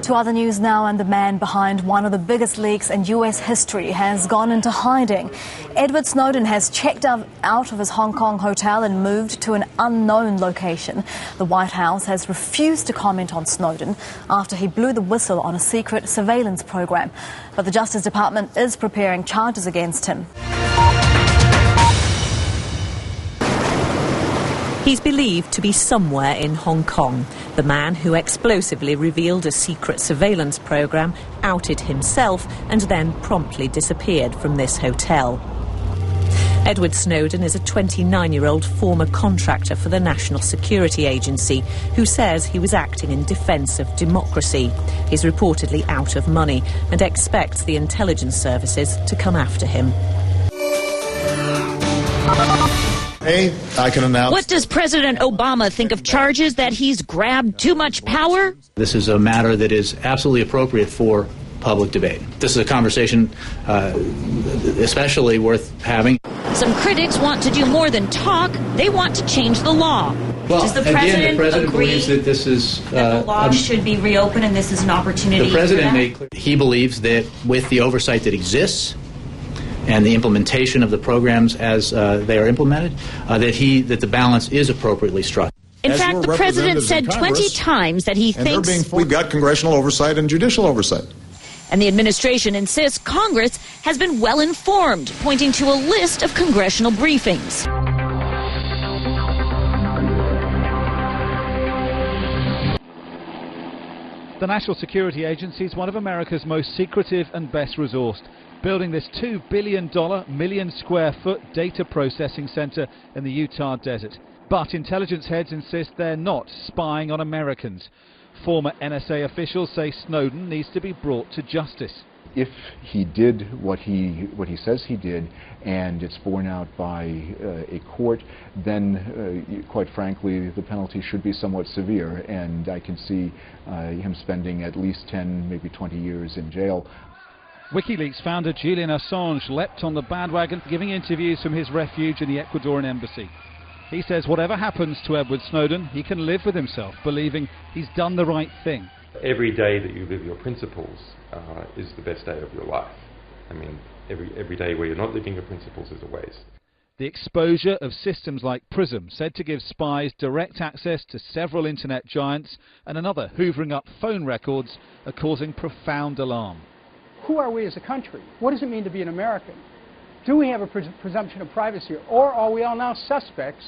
To other news now, and the man behind one of the biggest leaks in US history has gone into hiding. Edward Snowden has checked out of his Hong Kong hotel and moved to an unknown location. The White House has refused to comment on Snowden after he blew the whistle on a secret surveillance program. But the Justice Department is preparing charges against him. He's believed to be somewhere in Hong Kong. The man who explosively revealed a secret surveillance program outed himself and then promptly disappeared from this hotel. Edward Snowden is a 29-year-old former contractor for the National Security Agency who says he was acting in defence of democracy. He's reportedly out of money and expects the intelligence services to come after him. I can announce. What does President Obama think of charges that he's grabbed too much power? This is a matter that is absolutely appropriate for public debate. This is a conversation especially worth having. Some critics want to do more than talk. They want to change the law. Well, does the president agree believes that this is that the law should be reopened and this is an opportunity? The president made clear he believes that with the oversight that exists and the implementation of the programs as they are implemented, that the balance is appropriately struck. In fact, the president said 20 times that he thinks we've got congressional oversight and judicial oversight. And the administration insists Congress has been well informed, pointing to a list of congressional briefings. The National Security Agency is one of America's most secretive and best resourced, building this $2 billion, million-square-foot data processing center in the Utah desert. But intelligence heads insist they're not spying on Americans. Former NSA officials say Snowden needs to be brought to justice. If he did what he says he did, and it's borne out by a court, then quite frankly the penalty should be somewhat severe, and I can see him spending at least 10, maybe 20 years in jail. WikiLeaks founder Julian Assange leapt on the bandwagon, giving interviews from his refuge in the Ecuadorian embassy. He says whatever happens to Edward Snowden, he can live with himself, believing he's done the right thing. Every day that you live your principles is the best day of your life. I mean, every day where you're not living your principles is a waste. The exposure of systems like PRISM, said to give spies direct access to several internet giants, and another hoovering up phone records, are causing profound alarm. Who are we as a country? What does it mean to be an American? Do we have a presumption of privacy, or are we all now suspects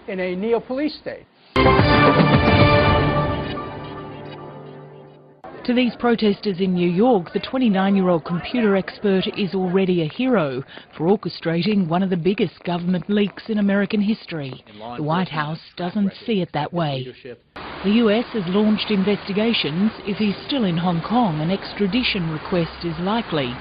in a neo-police state? To these protesters in New York, the 29-year-old computer expert is already a hero for orchestrating one of the biggest government leaks in American history. The White House doesn't see it that way. The US has launched investigations. If he's still in Hong Kong, an extradition request is likely.